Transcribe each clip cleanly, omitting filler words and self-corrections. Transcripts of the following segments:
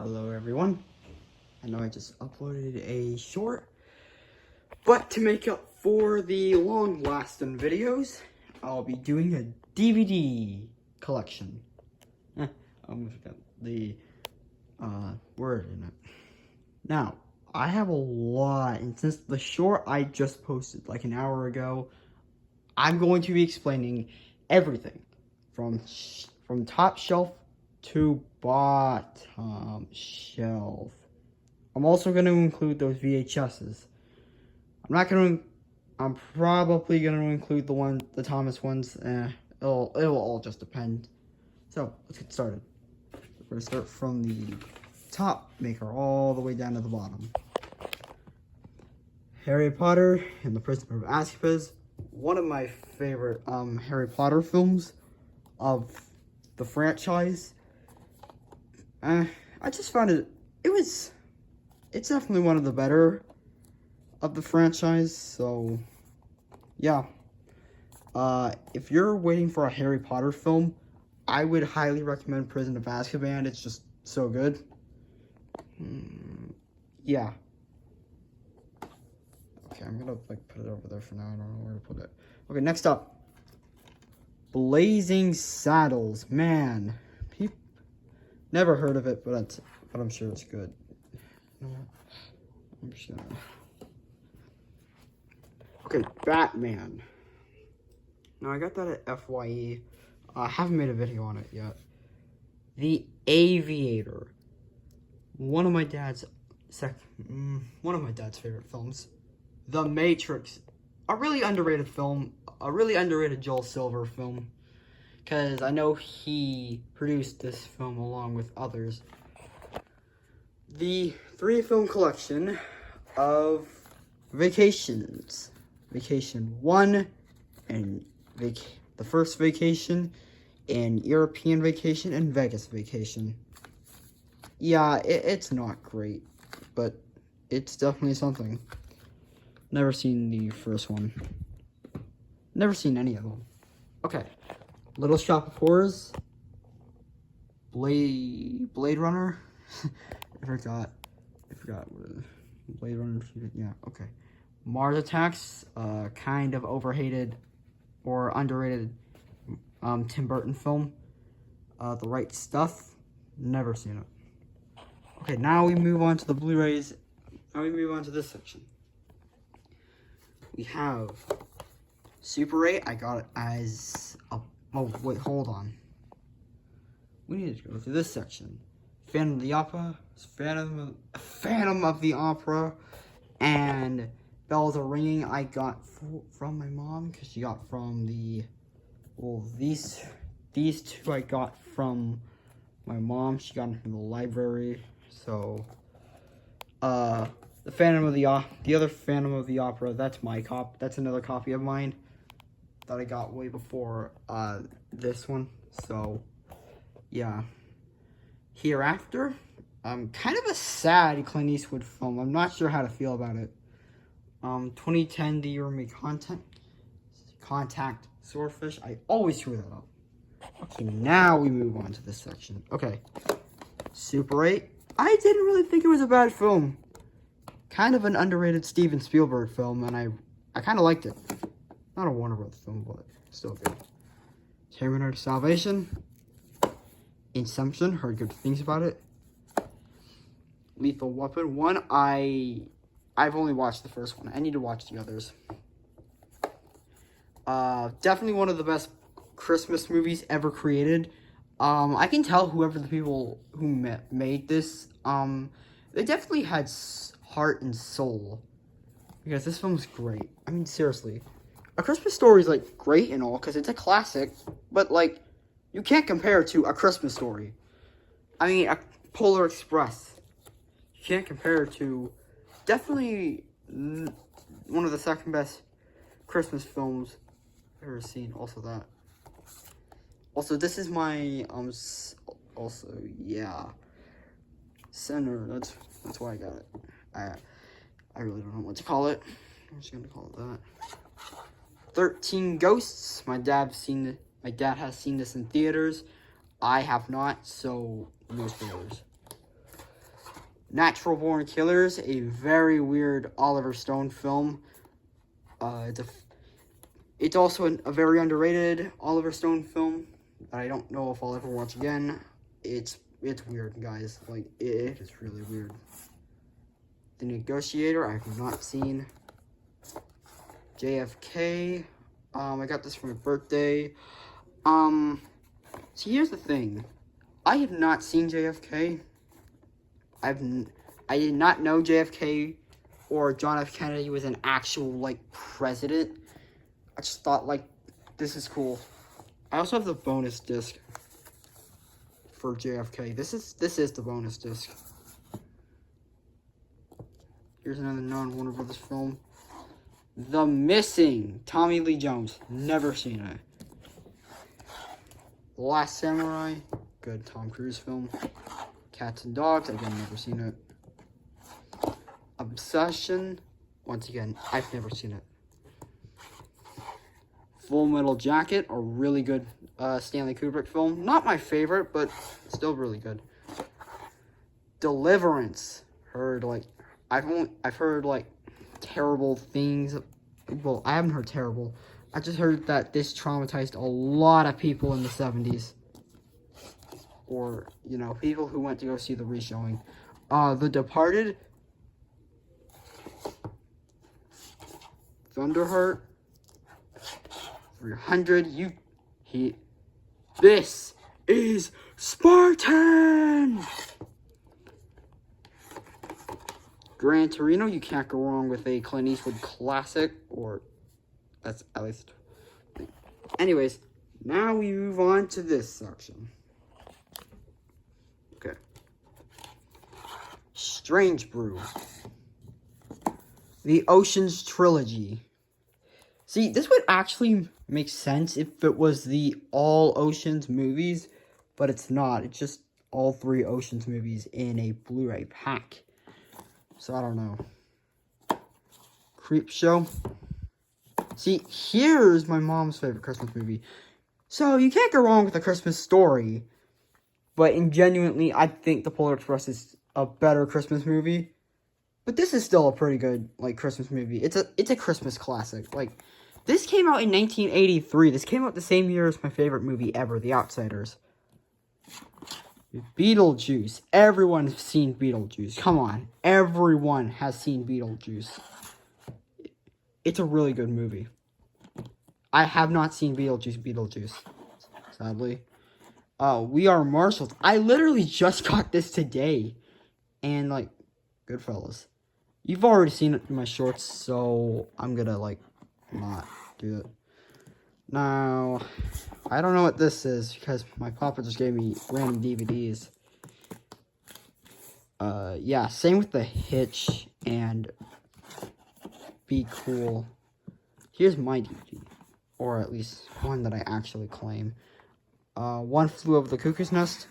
Hello everyone. I know I just uploaded a short, but to make up for the long-lasting videos, I'll be doing a DVD collection. I almost got the word in it. Now, I have a lot, and since the short I just posted like an hour ago, I'm going to be explaining everything from top shelf to bottom shelf. I'm also going to include those VHSs. I'm probably going to include the Thomas ones. It'll all just depend. So, let's get started. We're going to start from the top maker all the way down to the bottom. Harry Potter and the Prisoner of Azkaban, one of my favorite Harry Potter films of the franchise. I just found it's definitely one of the better of the franchise, so yeah. If you're waiting for a Harry Potter film, I would highly recommend Prison of Azkaban. It's just so good. Yeah. Okay, I'm gonna put it over there for now. I don't know where to put it. Okay, next up. Blazing Saddles. Man, never heard of it, but I'm sure it's good. I'm sure. Okay, Batman. Now I got that at FYE. I haven't made a video on it yet. The Aviator. One of my dad's favorite films. The Matrix. A really underrated film. A really underrated Joel Silver film. Because I know he produced this film along with others. The 3-film collection of vacations. Vacation 1 and the first vacation, and European vacation and Vegas vacation. Yeah, it's not great, but it's definitely something. Never seen the first one. Never seen any of them. Okay. Little Shop of Horrors. Blade Runner. I forgot what Blade Runner. Yeah, okay. Mars Attacks. Kind of overhated or underrated Tim Burton film. The Right Stuff. Never seen it. Okay, now we move on to the Blu-rays. Now we move on to this section. We have Super 8. I got it as a... Oh, wait, hold on. We need to go through this section. Phantom of the Opera, Phantom of the Opera, and Bells Are Ringing. I got from my mom, because she got from the... Well, these two I got from my mom. She got them from the library, so... The other Phantom of the Opera, that's my copy. That's another copy of mine that I got way before this one. So, yeah. Hereafter, kind of a sad Clint Eastwood film. I'm not sure how to feel about it. 2010, The Year of Me Contact, Swordfish. I always screw that up. Okay, now we move on to this section. Okay, Super 8. I didn't really think it was a bad film. Kind of an underrated Steven Spielberg film, and I kind of liked it. Not a Warner Bros. Film, but still good. Terminator Salvation. Inception, heard good things about it. Lethal Weapon 1, I've only watched the first one. I need to watch the others. Definitely one of the best Christmas movies ever created. I can tell whoever the people who made this, they definitely had heart and soul, because this film's great. I mean, seriously, A Christmas Story is like great and all because it's a classic, but like you can't compare it to A Christmas Story. I mean, a Polar Express, you can't compare it to. Definitely one of the second best Christmas films I've ever seen. Also that. Also, this is my also, yeah, center. That's why I got it. I really don't know what to call it. I'm just gonna call it that. 13 Ghosts. My dad has seen this in theaters. I have not, so no spoilers. Natural Born Killers, a very weird Oliver Stone film. It's also a very underrated Oliver Stone film that I don't know if I'll ever watch again. It's weird, guys. Like, it is really weird. The Negotiator, I have not seen. JFK, I got this for my birthday. See, here's the thing. I have not seen JFK. I did not know JFK or John F. Kennedy was an actual, like, president. I just thought, like, this is cool. I also have the bonus disc for JFK. This is the bonus disc. Here's another non-Warner Brothers film. The Missing, Tommy Lee Jones. Never seen it. The Last Samurai, good Tom Cruise film. Cats and Dogs, again, never seen it. Obsession, once again, I've never seen it. Full Metal Jacket, a really good Stanley Kubrick film. Not my favorite, but still really good. Deliverance, I've heard like terrible things. Well, I haven't heard terrible. I just heard that this traumatized a lot of people in the 70s. Or, you know, people who went to go see the re-showing. The Departed. Thunderheart. 300. This is Spartan! Gran Torino, you can't go wrong with a Clint Eastwood classic, or that's at least. Anyways, now we move on to this section. Okay. Strange Brew. The Ocean's Trilogy. See, this would actually make sense if it was the all Ocean's movies, but it's not. It's just all 3 Ocean's movies in a Blu-ray pack. So, I don't know. Creepshow. See, here's my mom's favorite Christmas movie. So, you can't go wrong with A Christmas Story. But, genuinely, I think The Polar Express is a better Christmas movie. But this is still a pretty good, like, Christmas movie. It's a Christmas classic. Like, this came out in 1983. This came out the same year as my favorite movie ever, The Outsiders. Beetlejuice. Everyone's seen Beetlejuice. Come on. Everyone has seen Beetlejuice. It's a really good movie. I have not seen Beetlejuice, sadly. We Are Marshals. I literally just got this today. And, like, Goodfellas. You've already seen it in my shorts, so I'm gonna, like, not do it. Now, I don't know what this is, because my papa just gave me random DVDs. Yeah, same with The Hitch and Be Cool. Here's my DVD, or at least one that I actually claim. One Flew Over the Cuckoo's Nest.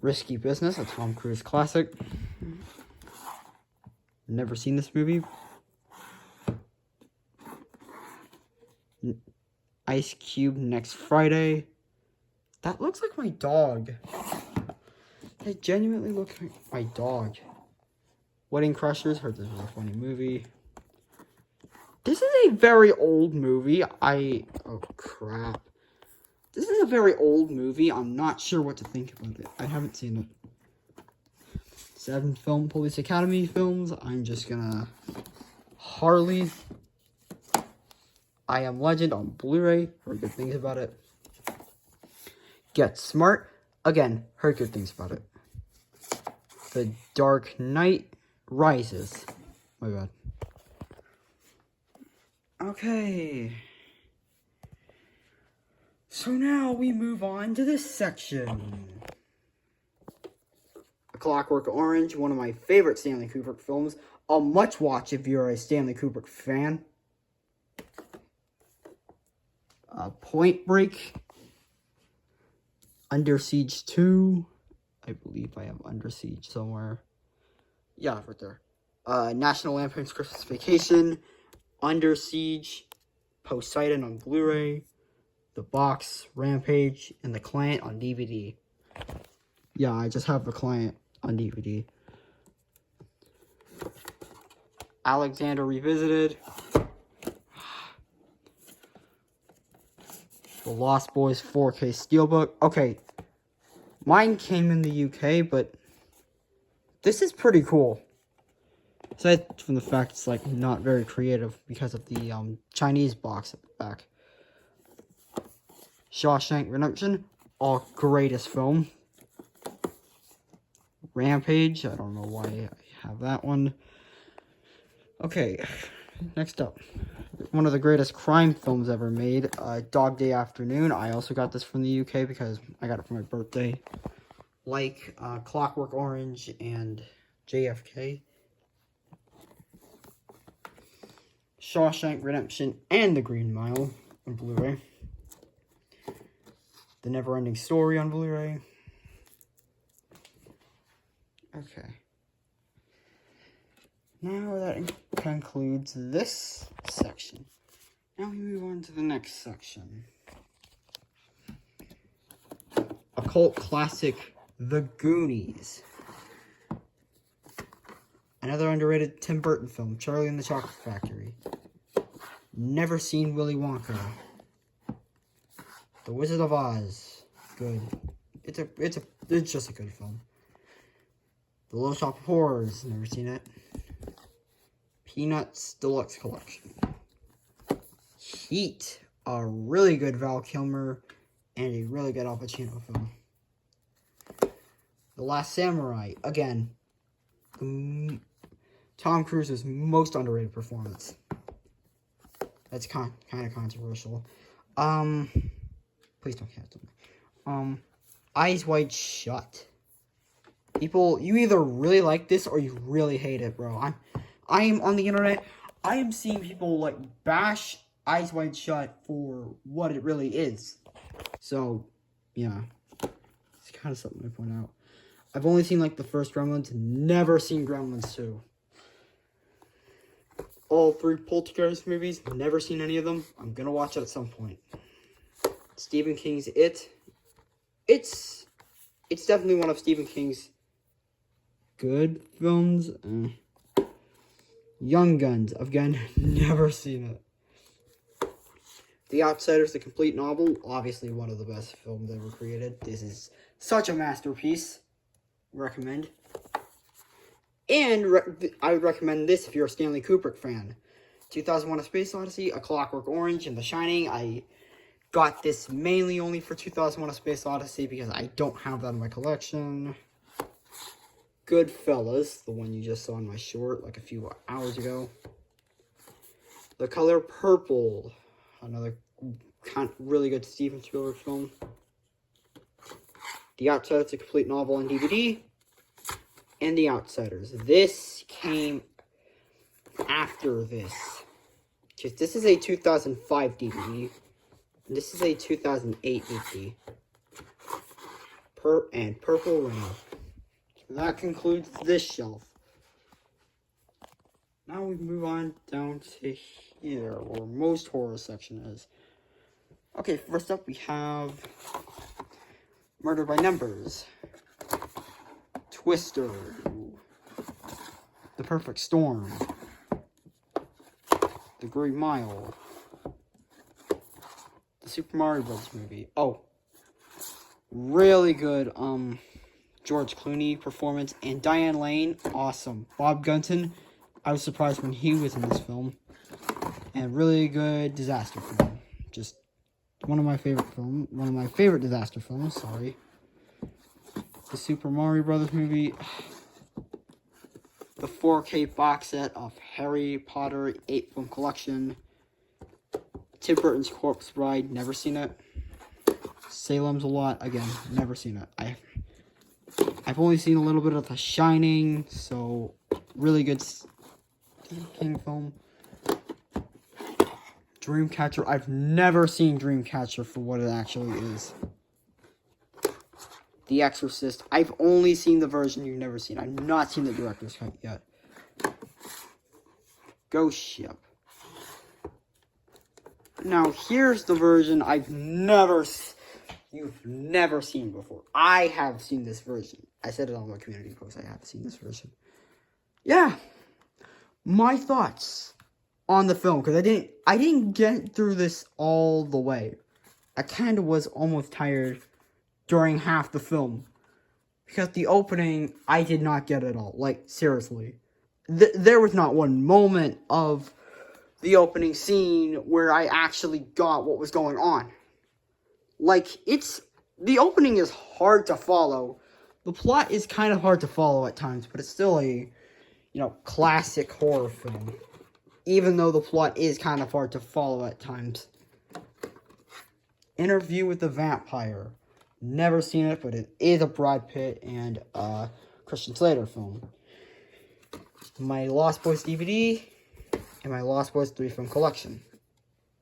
Risky Business, a Tom Cruise classic. Never seen this movie. Ice Cube, Next Friday. That looks like my dog. That genuinely looks like my dog. Wedding Crashers, heard this was a funny movie. This is a very old movie. Oh crap. This is a very old movie. I'm not sure what to think about it. I haven't seen it. 7 Film Police Academy films. I'm just gonna... Harley. I Am Legend on Blu-ray. Heard good things about it. Get Smart. Again, heard good things about it. The Dark Knight Rises. My bad. Okay. So now we move on to this section. A Clockwork Orange, one of my favorite Stanley Kubrick films. A must watch if you're a Stanley Kubrick fan. Point Break. Under Siege 2. I believe I have Under Siege somewhere. Yeah, right there. National Lampoon's Christmas Vacation. Under Siege. Poseidon on Blu-ray. The Box, Rampage, and The Client on DVD. Yeah, I just have the client on DVD. Alexander Revisited. The Lost Boys 4K Steelbook. Okay, mine came in the UK, but this is pretty cool. Aside from the fact it's like not very creative because of the Chinese box at the back. Shawshank Redemption, greatest film. Rampage, I don't know why I have that one. Okay, next up. One of the greatest crime films ever made, Dog Day Afternoon. I also got this from the UK because I got it for my birthday. Like Clockwork Orange and JFK. Shawshank Redemption and The Green Mile on Blu-ray. The Neverending Story on Blu-ray. Okay. Now that concludes this section. Now we move on to the next section. A cult classic, The Goonies. Another underrated Tim Burton film, Charlie and the Chocolate Factory. Never seen Willy Wonka. The Wizard of Oz. Good. It's just a good film. The Little Shop of Horrors. Never seen it. Peanuts Deluxe Collection. Heat. A really good Val Kilmer and a really good Al Pacino film. The Last Samurai. Again, Tom Cruise's most underrated performance. That's kind of controversial. Please don't cancel me. Eyes Wide Shut. People, you either really like this or you really hate it, bro. I am on the internet. I am seeing people like bash Eyes Wide Shut for what it really is. So, yeah, it's kind of something to point out. I've only seen like the first Gremlins, never seen Gremlins 2. All 3 Poltergeist movies, never seen any of them. I'm gonna watch it at some point. Stephen King's It. It's definitely one of Stephen King's good films. Young Guns, again, never seen it. The Outsiders, the complete novel, obviously one of the best films ever created. This is such a masterpiece. Recommend. And I would recommend this if you're a Stanley Kubrick fan. 2001: A Space Odyssey, A Clockwork Orange, and The Shining. I got this mainly only for 2001: A Space Odyssey because I don't have that in my collection. Goodfellas, the one you just saw in my short like a few hours ago. The Color Purple, another really good Steven Spielberg film. The Outsiders, a complete novel on DVD. And The Outsiders. This came after this. Because this is a 2005 DVD. And this is a 2008 DVD. And Purple Rain. So that concludes this shelf. Now we move on down to here, where most horror section is. Okay, first up we have Murder by Numbers. Twister, The Perfect Storm, The Green Mile, the Super Mario Bros. Movie. Oh, really good George Clooney performance, and Diane Lane, awesome. Bob Gunton, I was surprised when he was in this film, and really good disaster film. Just one of my favorite disaster films. Sorry. The Super Mario Bros. Movie, the 4K box set of Harry Potter 8 film collection, Tim Burton's Corpse Bride, never seen it. Salem's Lot, again, never seen it. I've only seen a little bit of The Shining, so really good Stephen King film. Dreamcatcher, I've never seen Dreamcatcher for what it actually is. The Exorcist. I've only seen the version you've never seen. I've not seen the director's cut yet. Ghost Ship. Now, here's the version I've never you've never seen before. I have seen this version. I said it on my community post. I have seen this version. Yeah. My thoughts on the film, because I didn't get through this all the way. I kind of was almost tired during half the film. Because the opening, I did not get at all. Like, seriously. There was not one moment of the opening scene where I actually got what was going on. Like, the opening is hard to follow. The plot is kind of hard to follow at times, but it's still a, classic horror film. Even though the plot is kind of hard to follow at times. Interview with the Vampire. Never seen it, but it is a Brad Pitt and Christian Slater film. My Lost Boys DVD and my Lost Boys 3 film collection.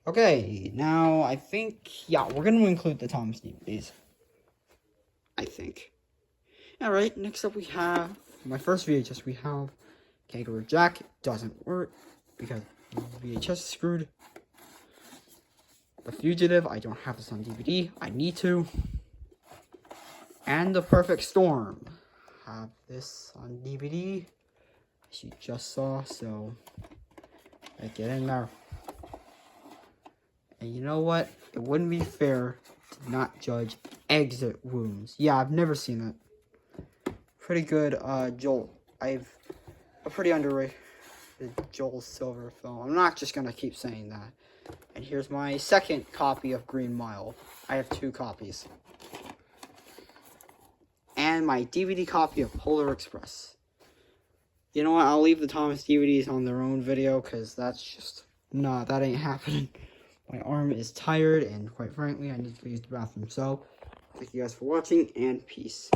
Okay, now I think, we're going to include the Thomas DVDs. I think. Alright, next up we have, my first VHS we have Kangaroo Jack. Doesn't work because VHS is screwed. The Fugitive, I don't have this on DVD. I need to. And The Perfect Storm. Have this on DVD. As you just saw, so I get in there. And you know what? It wouldn't be fair to not judge Exit Wounds. Yeah, I've never seen it. Pretty good, Joel. I've a pretty underrated Joel Silver film. I'm not just gonna keep saying that. And here's my second copy of Green Mile. I have 2 copies. And my DVD copy of Polar Express. You know what? I'll leave the Thomas DVDs on their own video, because that's just... Nah, that ain't happening. My arm is tired, and quite frankly, I need to use the bathroom. So, thank you guys for watching, and peace.